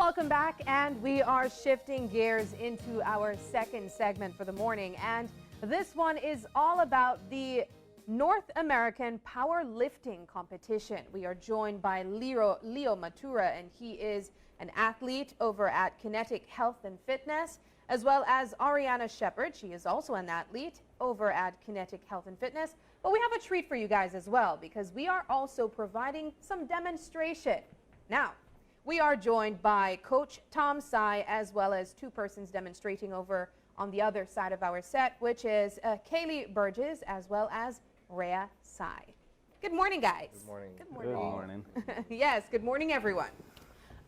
Welcome back, and we are shifting gears into our second segment for the morning, and this one is all about the North American powerlifting competition. We are joined by Leo Matura, and he is an athlete over at Kinetic Health and Fitness, as well as Ariana Shepard. She is also an athlete over at Kinetic Health and Fitness. But we have a treat for you guys as well, because we are also providing some demonstration. Now, we are joined by Coach Tom Tsai, as well as two persons demonstrating over on the other side of our set, which is Kaylee Burgess, as well as Rhea Tsai. Good morning, guys. Good morning. Good morning. Good morning. Yes, good morning, everyone.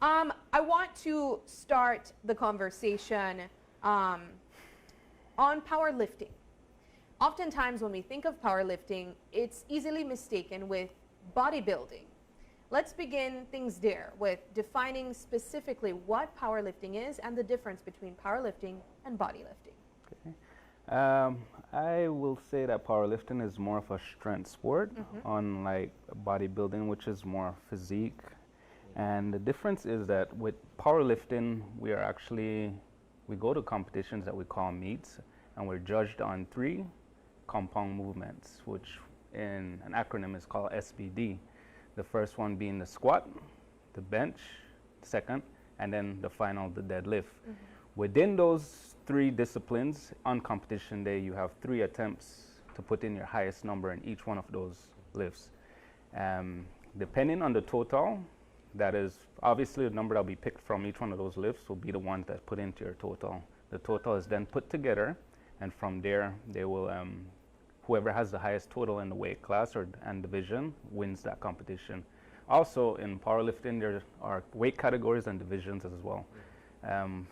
I want to start the conversation on powerlifting. Oftentimes when we think of powerlifting, it's easily mistaken with bodybuilding. Let's begin things there with defining specifically what powerlifting is and the difference between powerlifting and bodylifting. Okay. I will say that powerlifting is more of a strength sport, unlike bodybuilding, which is more physique. And the difference is that with powerlifting, we go to competitions that we call meets, and we're judged on 3 compound movements, which in an acronym is called SBD. The first one being the squat, the bench, second, and then the final, the deadlift. Within those 3 disciplines, on competition day, you have 3 attempts to put in your highest number in each one of those lifts. Depending on the total, that is obviously the number that will be picked from each one of those lifts will be the one that's put into your total. The total is then put together, and from there, they will whoever has the highest total in the weight class and division wins that competition. Also, in powerlifting, there are weight categories and divisions as well.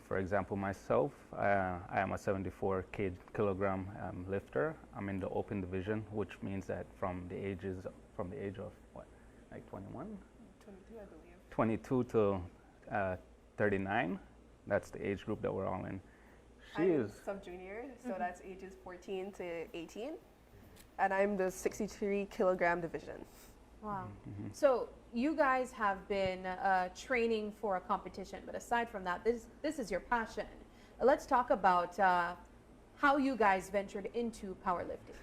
For example, myself, I am a 74 kilogram lifter. I'm in the open division, which means that from the age of what, like 21? 22, I believe. 22 to 39. That's the age group that we're all in. I'm sub-junior, so that's ages 14 to 18. And I'm the 63 kilogram division. Wow. So you guys have been training for a competition, but aside from that, this is your passion. Let's talk about how you guys ventured into powerlifting.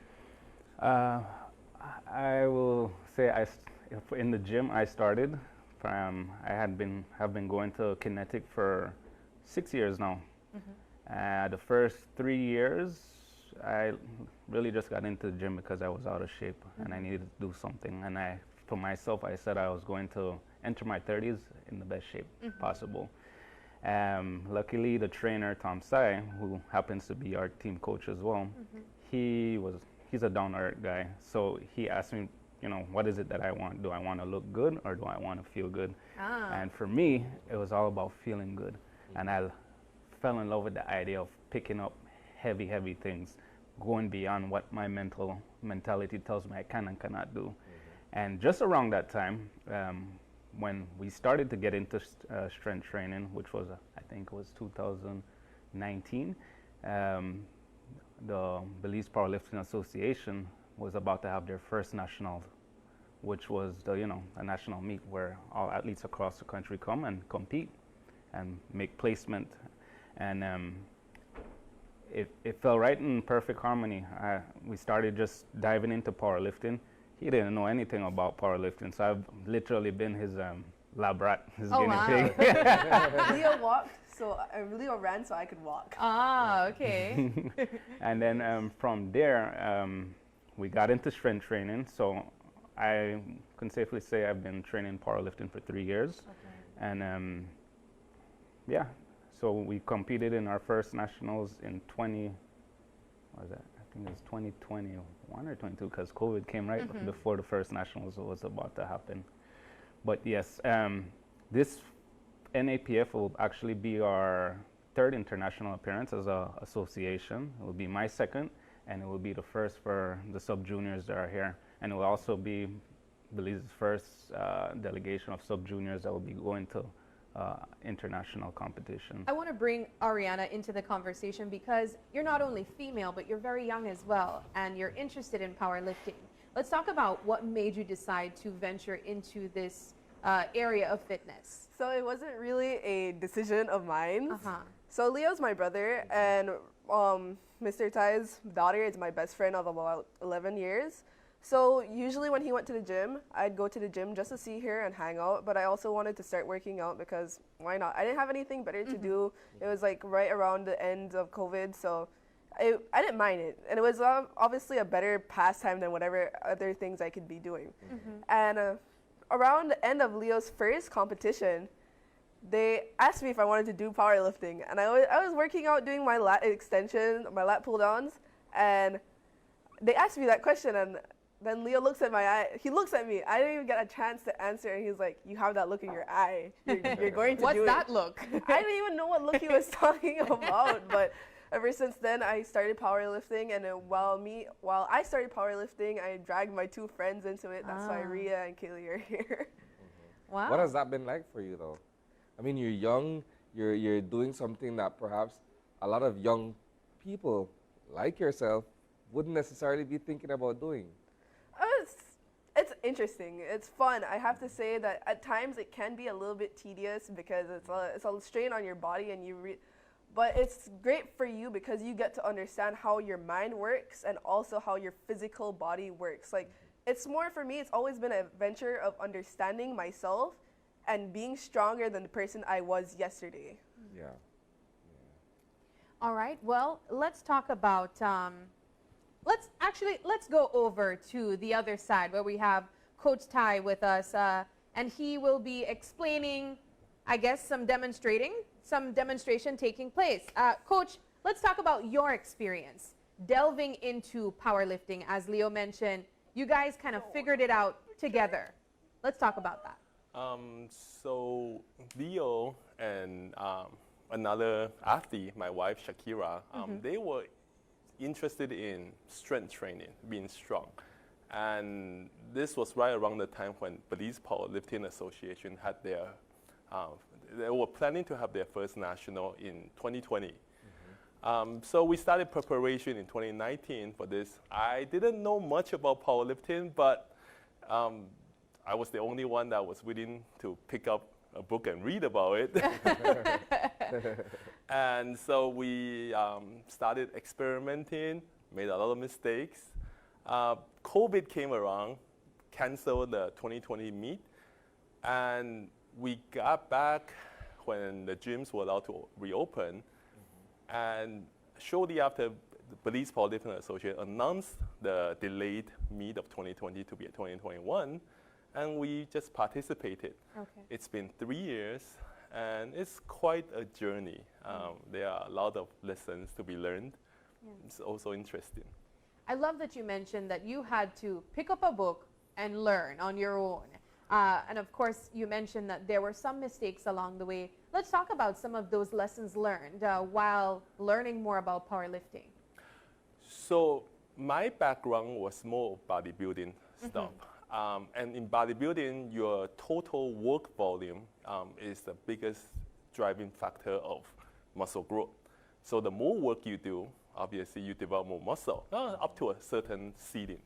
I will say in the gym I started. I have been going to Kinetic for 6 years now. The first 3 years, I really just got into the gym because I was out of shape and I needed to do something. And for myself, I said I was going to enter my 30s in the best shape possible. Luckily, the trainer, Tom Tsai, who happens to be our team coach as well, he's a down-to-earth guy. So he asked me, what is it that I want? Do I want to look good or do I want to feel good? And for me, it was all about feeling good. And I fell in love with the idea of picking up heavy things, going beyond what my mentality tells me I can and cannot do. And just around that time, when we started to get into strength training, which was, I think it was 2019, the Belize Powerlifting Association was about to have their first national, which was a national meet where all athletes across the country come and compete and make placement. And it fell right in perfect harmony. We started just diving into powerlifting. He didn't know anything about powerlifting, so I've literally been his lab rat, his guinea pig. Leo ran so I could walk. Okay. And then from there, we got into strength training. So I can safely say I've been training powerlifting for 3 years. And so we competed in our first nationals in 2021 or 22, because COVID came right before the first nationals was about to happen. But yes, this NAPF will actually be our 3rd international appearance as an association. It will be my 2nd, and it will be the first for the sub-juniors that are here. And it will also be Belize's first delegation of sub-juniors that will be going to international competition. I want to bring Ariana into the conversation because you're not only female, but you're very young as well, and you're interested in powerlifting. Let's talk about what made you decide to venture into this area of fitness? So it wasn't really a decision of mine. Uh-huh. So Leo's my brother, and Mr. Ty's daughter is my best friend of about 11 years. So usually when he went to the gym, I'd go to the gym just to see her and hang out. But I also wanted to start working out because why not? I didn't have anything better to do. It was like right around the end of COVID, so I didn't mind it. And it was obviously a better pastime than whatever other things I could be doing. And around the end of Leo's first competition, they asked me if I wanted to do powerlifting. And I was working out doing my lat extension, my lat pull downs, and they asked me that question, and then Leo looks at my eye. He looks at me. I didn't even get a chance to answer, and he's like, "You have that look in your eye. You're going to What's do it." that look? I didn't even know what look he was talking about. But ever since then, I started powerlifting, and while I started powerlifting, I dragged my two friends into it. That's why Ria and Kaylee are here. Wow. What has that been like for you, though? I mean, you're young. You're doing something that perhaps a lot of young people like yourself wouldn't necessarily be thinking about doing. It's interesting. It's fun. I have to say that at times it can be a little bit tedious because it's a strain on your body, and but it's great for you because you get to understand how your mind works and also how your physical body works. Like, it's more for me, it's always been an adventure of understanding myself and being stronger than the person I was yesterday. Yeah. All right. Well, let's talk about. Let's go over to the other side where we have Coach Ty with us, and he will be explaining, I guess, some demonstration taking place. Coach, let's talk about your experience delving into powerlifting. As Leo mentioned, you guys kind of figured it out together. Let's talk about that. So Leo and another athlete, my wife Shakira, they were interested in strength training, being strong. And this was right around the time when Belize Powerlifting Association had their, they were planning to have their first national in 2020. So we started preparation in 2019 for this. I didn't know much about powerlifting, but I was the only one that was willing to pick up a book and read about it. And so we started experimenting, made a lot of mistakes. COVID came around, canceled the 2020 meet, and we got back when the gyms were allowed to reopen. And shortly after, the Belize Powerlifting Association announced the delayed meet of 2020 to be at 2021, and we just participated. Okay. It's been 3 years, and it's quite a journey. There are a lot of lessons to be learned. Yeah. It's also interesting. I love that you mentioned that you had to pick up a book and learn on your own. And of course, you mentioned that there were some mistakes along the way. Let's talk about some of those lessons learned while learning more about powerlifting. So my background was more bodybuilding stuff. And in bodybuilding, your total work volume is the biggest driving factor of muscle growth. So the more work you do, obviously you develop more muscle, up to a certain ceiling.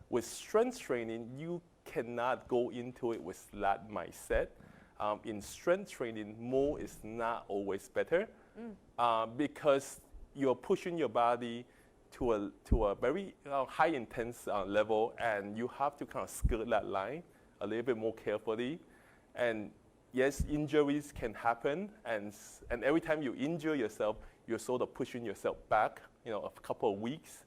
With strength training, you cannot go into it with that mindset. In strength training, more is not always better because you're pushing your body to a very high intense level, and you have to kind of skirt that line a little bit more carefully. And yes, injuries can happen, and every time you injure yourself, you're sort of pushing yourself back, a couple of weeks.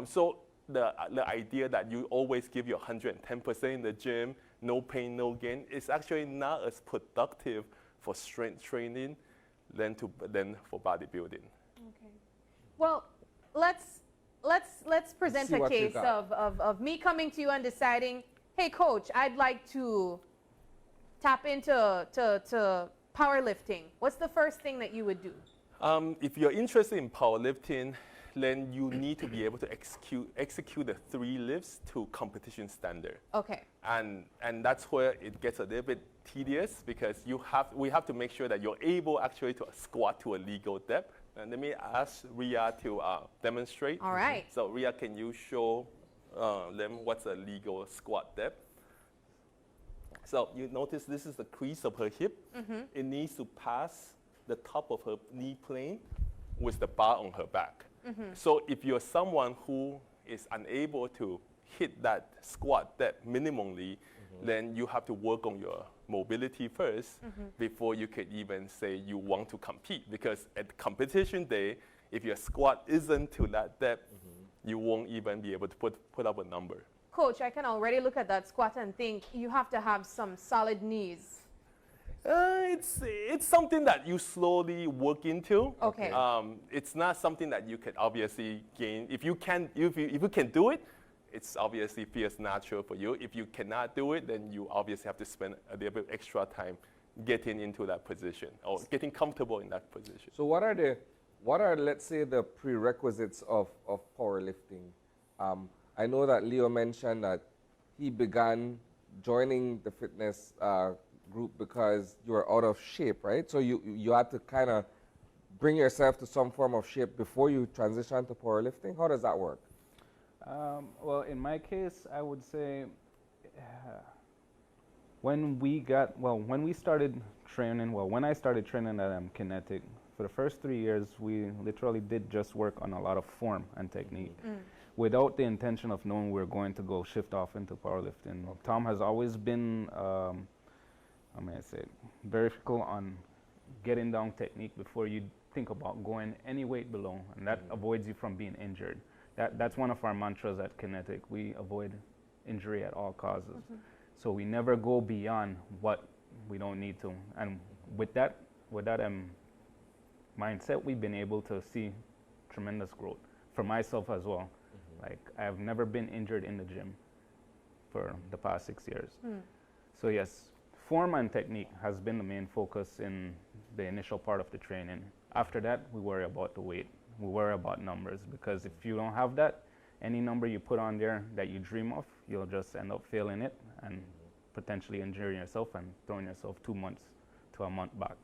So the idea that you always give your 110% in the gym, no pain, no gain, is actually not as productive for strength training than for bodybuilding. Okay. Well, let's present a case of me coming to you and deciding, hey, coach, I'd like to tap into powerlifting. What's the first thing that you would do? If you're interested in powerlifting, then you need to be able to execute the 3 lifts to competition standard. Okay. And that's where it gets a little bit tedious because we have to make sure that you're able actually to squat to a legal depth. And let me ask Ria to demonstrate. All right. So Ria, can you show them what's a legal squat depth? So you notice this is the crease of her hip. It needs to pass the top of her knee plane with the bar on her back. So if you're someone who is unable to hit that squat depth minimally, then you have to work on your mobility first before you could even say you want to compete. Because at competition day, if your squat isn't to that depth, you won't even be able to put up a number. Coach, I can already look at that squat and think you have to have some solid knees. It's something that you slowly work into. Okay. It's not something that you can obviously gain. If you can do it, it's obviously feels natural for you. If you cannot do it, then you obviously have to spend a little bit extra time getting into that position or getting comfortable in that position. So what are let's say the prerequisites of powerlifting? I know that Leo mentioned that he began joining the fitness group because you were out of shape, right? So you had to kind of bring yourself to some form of shape before you transition to powerlifting. How does that work? Well, in my case, I would say when I started training at Kinetic, for the first 3 years, we literally did just work on a lot of form and technique without the intention of knowing we were going to go shift off into powerlifting. Tom has always been, very fickle on getting down technique before you think about going any weight below, and that avoids you from being injured. That's one of our mantras at Kinetic. We avoid injury at all causes. So we never go beyond what we don't need to. And with that mindset, we've been able to see tremendous growth for myself as well. Like, I've never been injured in the gym for the past 6 years. So yes, form and technique has been the main focus in the initial part of the training. After that, we worry about the weight. We worry about numbers, because if you don't have that, any number you put on there that you dream of, you'll just end up failing it and potentially injuring yourself and throwing yourself 2 months to a month back.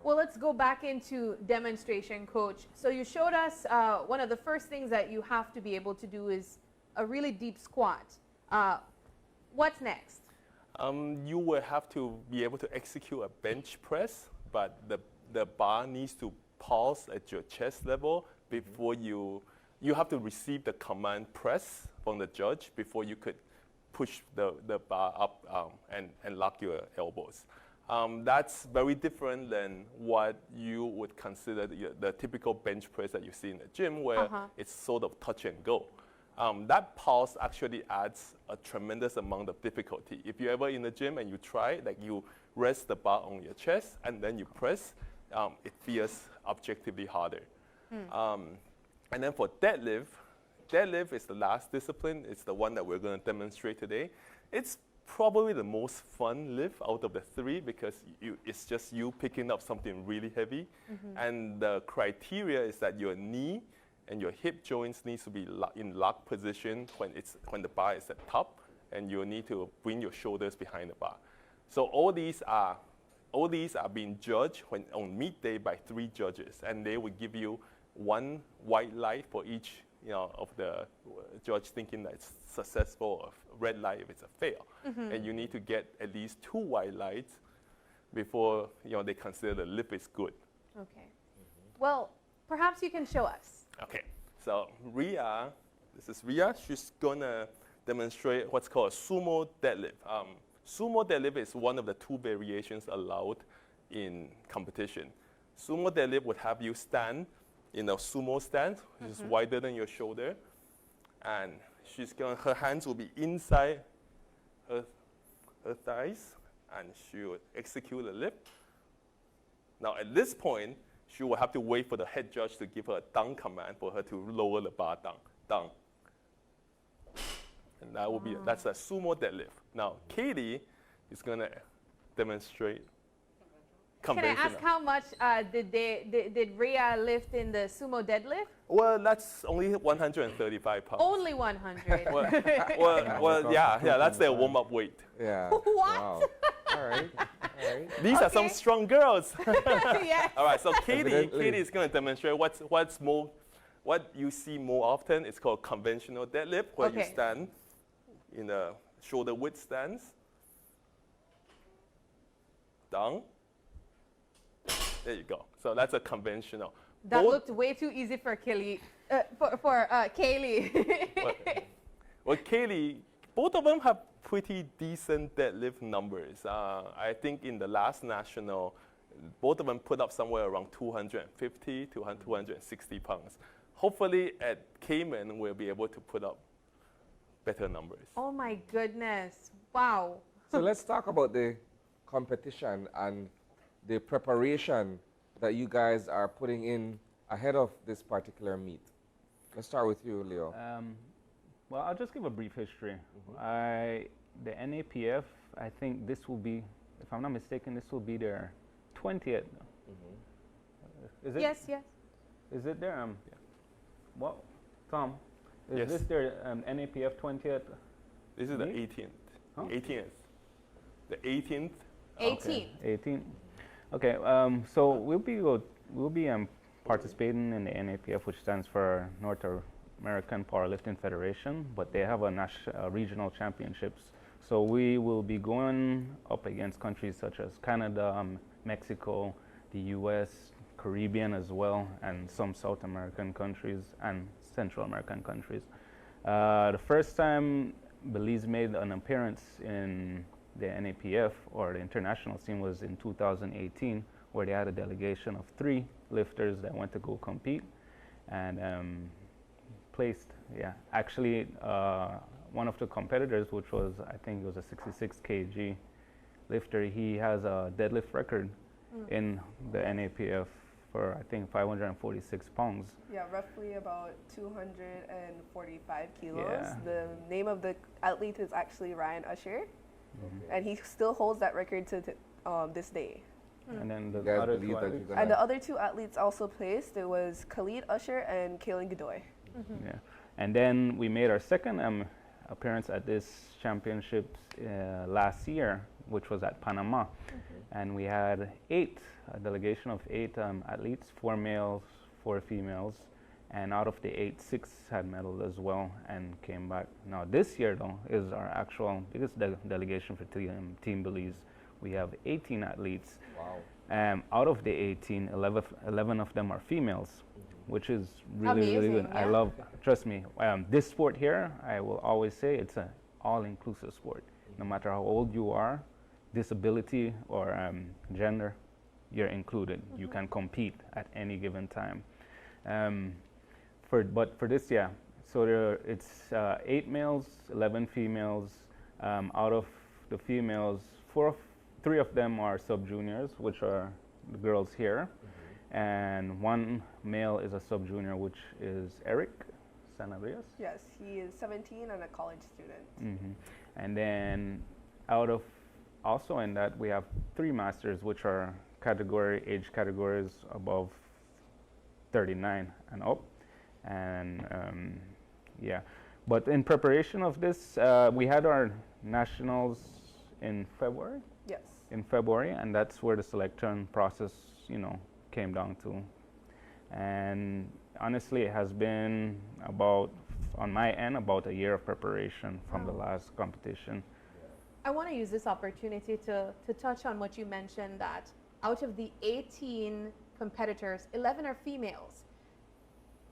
Well, let's go back into demonstration, Coach. So you showed us one of the first things that you have to be able to do is a really deep squat. What's next? You will have to be able to execute a bench press, but the bar needs to pause at your chest level before you have to receive the command press from the judge before you could push the bar up and lock your elbows. That's very different than what you would consider the typical bench press that you see in the gym, where it's sort of touch and go. That pause actually adds a tremendous amount of difficulty. If you're ever in the gym and you try, like you rest the bar on your chest and then you press, it feels objectively harder. And then for deadlift is the last discipline. It's the one that we're going to demonstrate today. It's probably the most fun lift out of the three, because it's just you picking up something really heavy. And the criteria is that your knee and your hip joints needs to be in lock position when the bar is at top, and you need to bring your shoulders behind the bar. So all these are being judged on midday by 3 judges, and they will give you 1 white light for each of the judge thinking that it's successful, or red light if it's a fail. And you need to get at least 2 white lights before they consider the lift is good. Okay. Well, perhaps you can show us. Okay, so this is Ria. She's gonna demonstrate what's called a sumo deadlift. Sumo deadlift is one of the 2 variations allowed in competition. Sumo deadlift would have you stand in a sumo stance, which is wider than your shoulder, and her hands will be inside her thighs, and she will execute the lift. Now at this point, she will have to wait for the head judge to give her a down command for her to lower the bar down. And that will that's a sumo deadlift. Now Katie is gonna demonstrate conventional. Can I ask how much did Rhea lift in the sumo deadlift? Well, that's only 135 pounds. Only 100. well, yeah, that's their warm-up weight. Yeah. What? Wow. All right. These are some strong girls. Yes. All right, so Katie Evidently. is going to demonstrate what you see more often. It's called conventional deadlift, where you stand in a shoulder width stance, down. There you go. So that's a conventional. That Both- looked way too easy for Kelly. For Kaylee. Well, Kaylee, both of them have pretty decent deadlift numbers. I think in the last national, both of them put up somewhere around 250 to 260 pounds. Hopefully at Cayman, we'll be able to put up better numbers. Oh my goodness. Wow. So let's talk about the competition and the preparation that you guys are putting in ahead of this particular meet. Let's start with you, Leo. Well, I'll just give a brief history. The NAPF, I think this will be, if I'm not mistaken, this will be their 20th. Is it? Yes, yes. Is it their, Well, Tom, is Yes. this their NAPF 20th? This is the Me? 18th. Huh? 18th. The 18th. 18. 18. Okay, so we'll be participating in the NAPF, which stands for North American Powerlifting Federation, but they have a regional championships. So we will be going up against countries such as Canada, Mexico, the U.S., Caribbean as well, and some South American countries and Central American countries. The first time Belize made an appearance in the NAPF or the international scene was in 2018, where they had a delegation of 3 lifters that went to go compete and placed. Yeah, actually, one of the competitors, which was, I think it was a 66 kg lifter, he has a deadlift record in the NAPF for, I think, 546 pounds. Yeah, roughly about 245 kilos. Yeah. The name of the athlete is actually Ryan Usher, and he still holds that record to this day. And then You the guys other believe two that you're athletes- gonna And the other 2 athletes also placed. It was Khalid Usher and Kaylin Godoy. Yeah, and then we made our second appearance at this championships last year, which was at Panama, and we had a delegation of 8 athletes, 4 males, 4 females, and out of the 8, 6 had medals as well and came back. Now this year though is our actual biggest delegation for Team Belize. We have 18 athletes. Wow. Out of the 18, 11 of them are females, which is really, really good. Amazing, I yeah. love, trust me, this sport here, I will always say it's an all-inclusive sport. No matter how old you are, disability or gender, you're included. You can compete at any given time. But for this, yeah, so it's 8 males, 11 females. Out of the females, 3 of them are sub-juniors, which are the girls here. And 1 male is a sub-junior, which is Eric Sanabrías. Yes, he is 17 and a college student. And then also in that, we have 3 masters, which are age categories above 39 and up. And yeah, but in preparation of this, we had our nationals in February. Yes. In February, and that's where the selection process, came down to. And honestly, it has been on my end, about a year of preparation from the last competition. I want to use this opportunity to touch on what you mentioned, that out of the 18 competitors, 11 are females.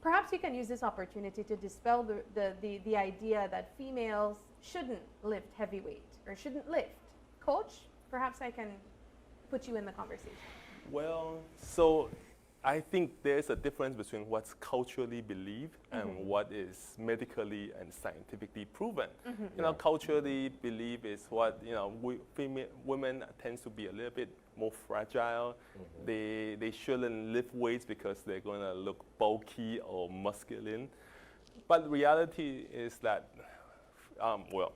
Perhaps you can use this opportunity to dispel the idea that females shouldn't lift heavyweight or shouldn't lift. Coach, perhaps I can put you in the conversation. Well, so I think there's a difference between what's culturally believed and what is medically and scientifically proven. Culturally believed is what, women tend to be a little bit more fragile. They shouldn't lift weights because they're going to look bulky or masculine. But reality is that,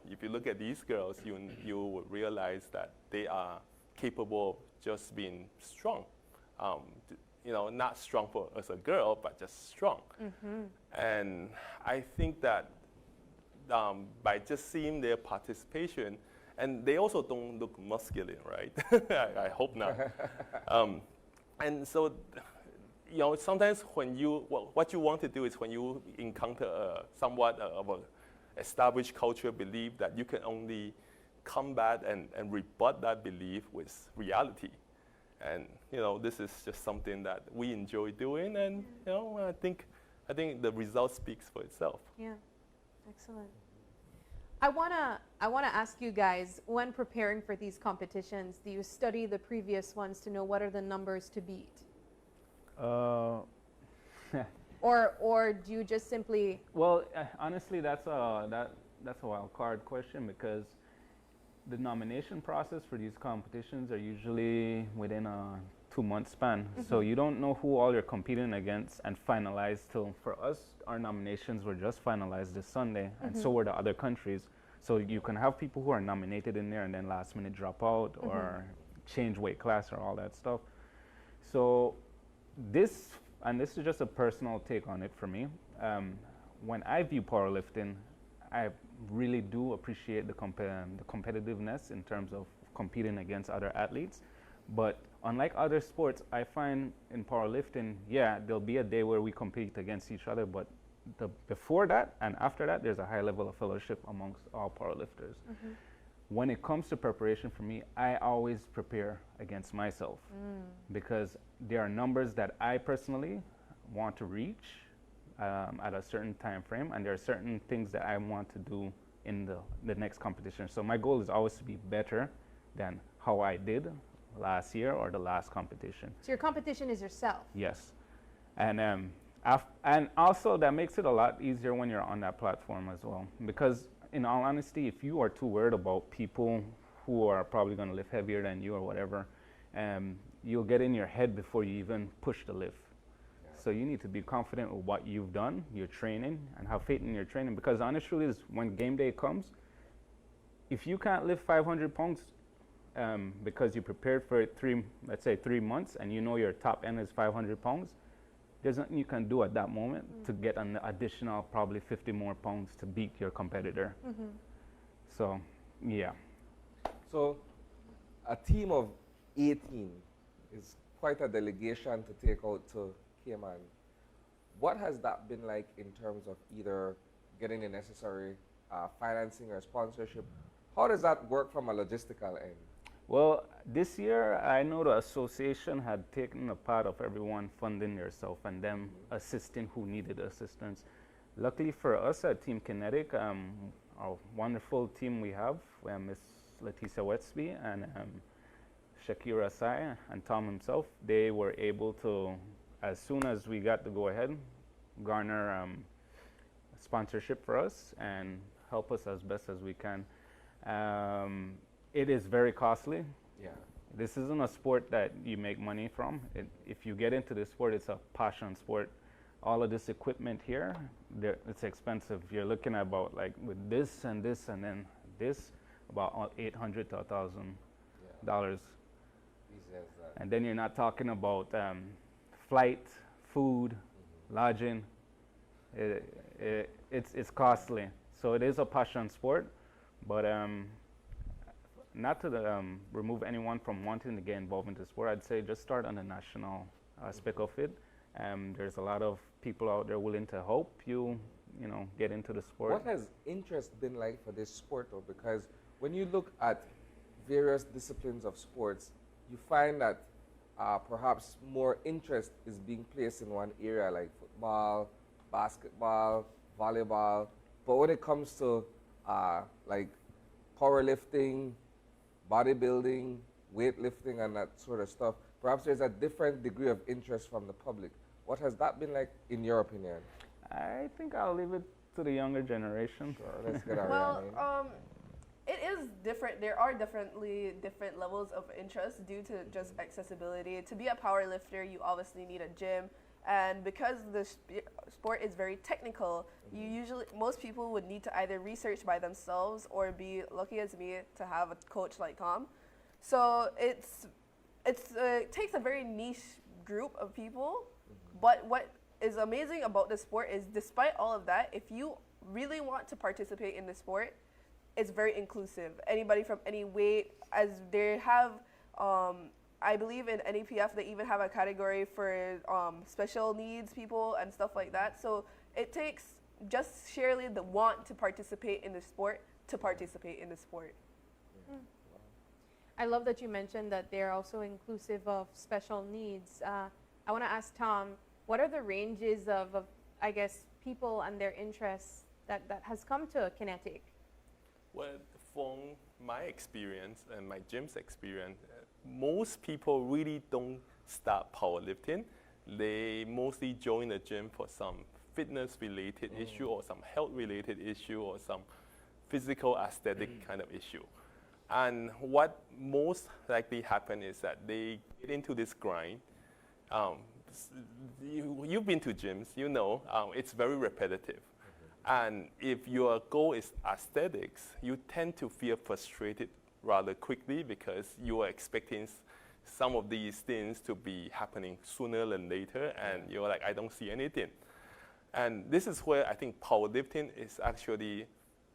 if you look at these girls, you will realize that they are capable of just being strong. Not strong as a girl, but just strong. And I think that by just seeing their participation, and they also don't look masculine, right? I hope not. And so, sometimes when what you want to do is when you encounter somewhat of an established culture belief that you can only combat and rebut that belief with reality. And this is just something that we enjoy doing, and I think the result speaks for itself. Yeah, excellent. I wanna ask you guys, when preparing for these competitions, do you study the previous ones to know what are the numbers to beat? Or do you just simply? Well, honestly, that's a wild card question, because the nomination process for these competitions are usually within a 2-month span. So you don't know who all you're competing against and finalize till. For us, our nominations were just finalized this Sunday, and so were the other countries. So you can have people who are nominated in there and then last minute drop out or change weight class or all that stuff. So this is just a personal take on it for me. When I view powerlifting, I really do appreciate the competitiveness in terms of competing against other athletes. But unlike other sports, I find in powerlifting, there'll be a day where we compete against each other, but before that and after that, there's a high level of fellowship amongst all powerlifters. When it comes to preparation for me, I always prepare against myself, because there are numbers that I personally want to reach at a certain time frame, and there are certain things that I want to do in the next competition. So my goal is always to be better than how I did last year or the last competition. So your competition is yourself. Yes, and also that makes it a lot easier when you're on that platform as well, because in all honesty, if you are too worried about people who are probably going to lift heavier than you or whatever, you'll get in your head before you even push the lift. So you need to be confident with what you've done, your training, and have faith in your training, because the honest truth is, when game day comes, if you can't lift 500 pounds because you prepared for it let's say 3 months, and you know your top end is 500 pounds, there's nothing you can do at that moment to get an additional probably 50 more pounds to beat your competitor. So, yeah. So a team of 18 is quite a delegation to take out to Cayman. What has that been like in terms of either getting the necessary financing or sponsorship? How does that work from a logistical end? Well, this year, I know the association had taken a part of everyone funding themselves and them assisting who needed assistance. Luckily for us at Team Kinetic, a wonderful team we have, Miss Leticia Wetsby and Shakira Sai and Tom himself, they were able to, as soon as we got the go-ahead, garner sponsorship for us and help us as best as we can. It is very costly. Yeah. This isn't a sport that you make money from. If you get into this sport, it's a passion sport. All of this equipment here, it's expensive. You're looking at about, like, with this and this and then this, about $800 to $1,000. And then you're not talking about flight, food, lodging. It's costly. So it is a passion sport, but not to remove anyone from wanting to get involved in the sport. I'd say just start on the national aspect of it. There's a lot of people out there willing to help you, get into the sport. What has interest been like for this sport, though? Because when you look at various disciplines of sports, you find that perhaps more interest is being placed in one area, like football, basketball, volleyball. But when it comes to like powerlifting, bodybuilding, weightlifting, and that sort of stuff, perhaps there's a different degree of interest from the public. What has that been like, in your opinion? I think I'll leave it to the younger generation. So let's get our Well, it is different. There are definitely different levels of interest due to just accessibility. To be a power lifter, you obviously need a gym. And because the sport is very technical, most people would need to either research by themselves or be lucky as me to have a coach like Tom. So it takes a very niche group of people. But what is amazing about the sport is, despite all of that, if you really want to participate in the sport, it's very inclusive. Anybody from any weight, as they have, I believe in NEPF, they even have a category for special needs people and stuff like that. So it takes just sheerly the want to participate in the sport to participate in the sport. I love that you mentioned that they're also inclusive of special needs. I want to ask Tom, what are the ranges of, I guess, people and their interests that has come to Kinetic? Well, from my experience and my gym's experience, most people really don't start powerlifting. They mostly join the gym for some fitness-related issue or some health-related issue or some physical aesthetic kind of issue. And what most likely happen is that they get into this grind. You've been to gyms, you know, it's very repetitive. And if your goal is aesthetics, you tend to feel frustrated rather quickly because you are expecting some of these things to be happening sooner than later, and you're like, I don't see anything. And this is where I think powerlifting is actually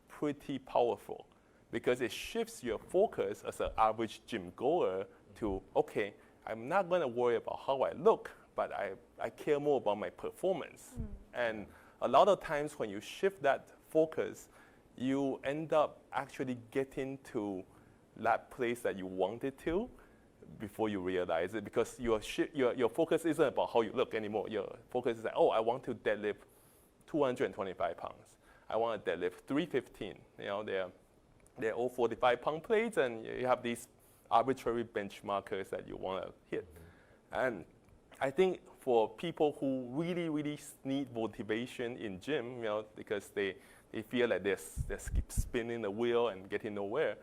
pretty powerful because it shifts your focus as an average gym goer to, okay, I'm not going to worry about how I look, but I care more about my performance. And a lot of times when you shift that focus, you end up actually getting to that place that you wanted to before you realize it, because your focus isn't about how you look anymore. Your focus is like, oh, I want to deadlift 225 pounds. I want to deadlift 315. You know, they're all 45-pound plates, and you have these arbitrary benchmarkers that you want to hit. And I think for people who really, really need motivation in gym, you know, because they feel like they're keep spinning the wheel and getting nowhere,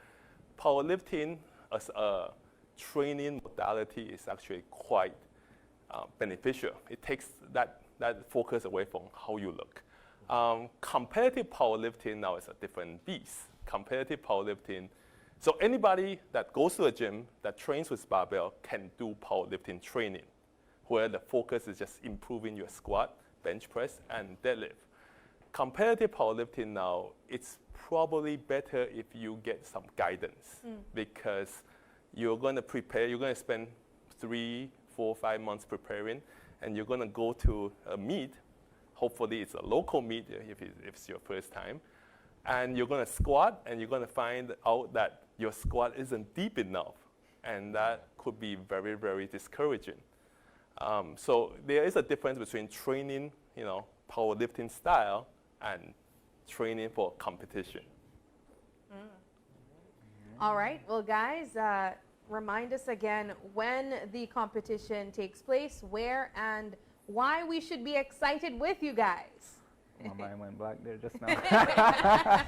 powerlifting as a training modality is actually quite beneficial. It takes that focus away from how you look. Competitive powerlifting now is a different beast. Competitive powerlifting, so anybody that goes to a gym that trains with barbell can do powerlifting training, where the focus is just improving your squat, bench press, and deadlift. Competitive powerlifting now, it's probably better if you get some guidance because you're going to prepare, you're going to spend 3, 4, 5 months preparing, and you're going to go to a meet. Hopefully it's a local meet if it's your first time. And you're going to squat, and you're going to find out that your squat isn't deep enough. And that could be very, very discouraging. So there is a difference between training, you know, powerlifting style and training for competition. All right. Well, guys, remind us again when the competition takes place, where and why we should be excited with you guys. My mind went black there just now.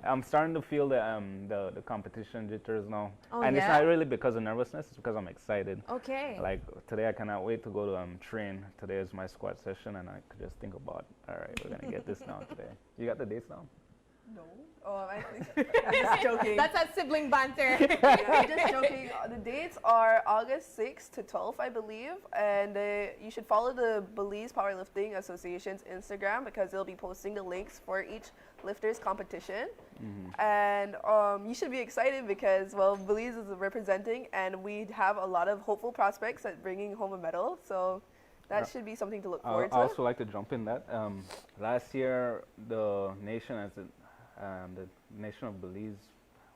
I'm starting to feel the competition jitters now. Oh, and it's yeah? not really because of nervousness, it's because I'm excited. Okay. Like today I cannot wait to go to train. Today is my squat session, and I could just think about, all right, we're going to get this down today. You got the dates down? No. Oh, I think I'm just joking. That's a sibling banter. Yeah, I'm just joking. The dates are August 6th to 12th, I believe, and you should follow the Belize Powerlifting Association's Instagram because they'll be posting the links for each lifter's competition. And you should be excited because, well, Belize is representing, and we have a lot of hopeful prospects at bringing home a medal. So that should be something to look forward to. I also like to jump in that. Last year, the nation of Belize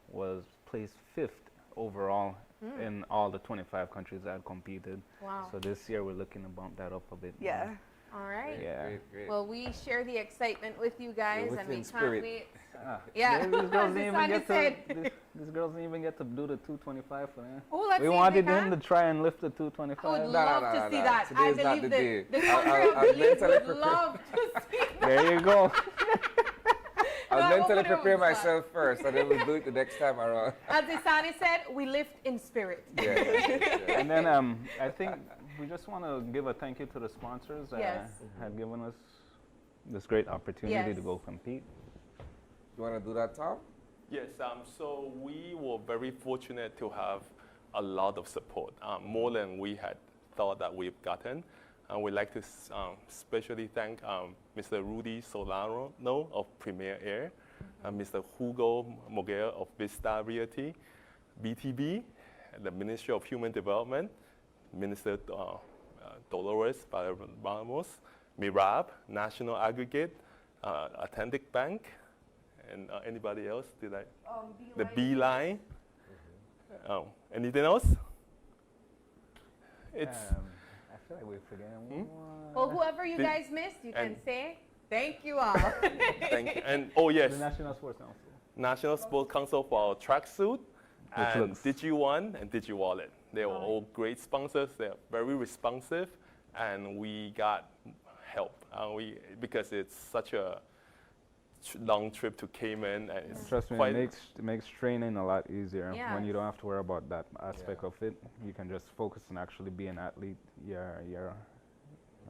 was placed 5th overall in all the 25 countries that competed. Wow. So this year we're looking to bump that up a bit. Yeah. All right. Yeah. Great. Well, we share the excitement with you guys, and we within can't spirit. wait. Yeah. These girls As didn't even Sonny get said. these girls didn't even get to do the 225 for them. Oh, let's We see if wanted they him can. to try and lift the I would 225. love to see that. Today I is not believe the day. the country of I'll Belize mentally would prepare. love to see that. There you go. I'll That mentally woman prepare was myself first, and then we'll do it the next time around. As Isani said, we lift in spirit. Yeah. And then I think we just want to give a thank you to the sponsors that Yes. have given us this great opportunity to Yes. go compete. You want to do that, Tom? Yes, so we were very fortunate to have a lot of support, more than we had thought that we've gotten. And we'd like to especially thank Mr. Rudy Solano of Premier Air, Mr. Hugo Moguel of Vista Realty, BTB, the Ministry of Human Development, Minister Dolores Ramos, Mirab, National Aggregate, Atlantic Bank, And anybody else? Did I? Beeline. The beeline. Oh, anything else? It's I feel like we're forgetting one. Well, whoever you The- guys missed, you can and- say thank you all. thank you. And oh yes, The National Sports Council. National Sports Council for our tracksuit and looks- DigiOne and DigiWallet. They were all great sponsors. They're very responsive, and we got help. Because it's such a long trip to Cayman, and it's Trust me, quite it makes training a lot easier Yes. when you don't have to worry about that aspect of it. You can just focus on actually being an athlete. You're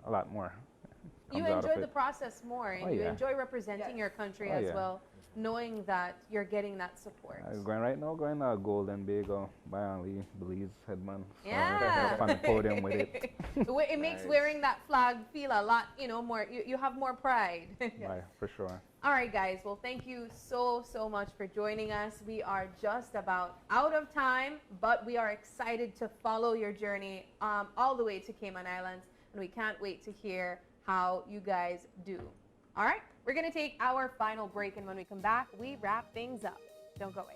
a lot more. You comes out of enjoy the it. process more, and Oh, you yeah. enjoy representing your country Oh, as yeah. well, knowing that you're getting that support. Going right now, going to Golden Bagel by only Belize headman. So Yeah. up on the podium with it. It makes Nice. wearing that flag feel a lot, more, you have more pride. Right, for sure. All right, guys. Well, thank you so much for joining us. We are just about out of time, but we are excited to follow your journey all the way to Cayman Islands, and we can't wait to hear how you guys do. All right, we're going to take our final break, and when we come back, we wrap things up. Don't go away.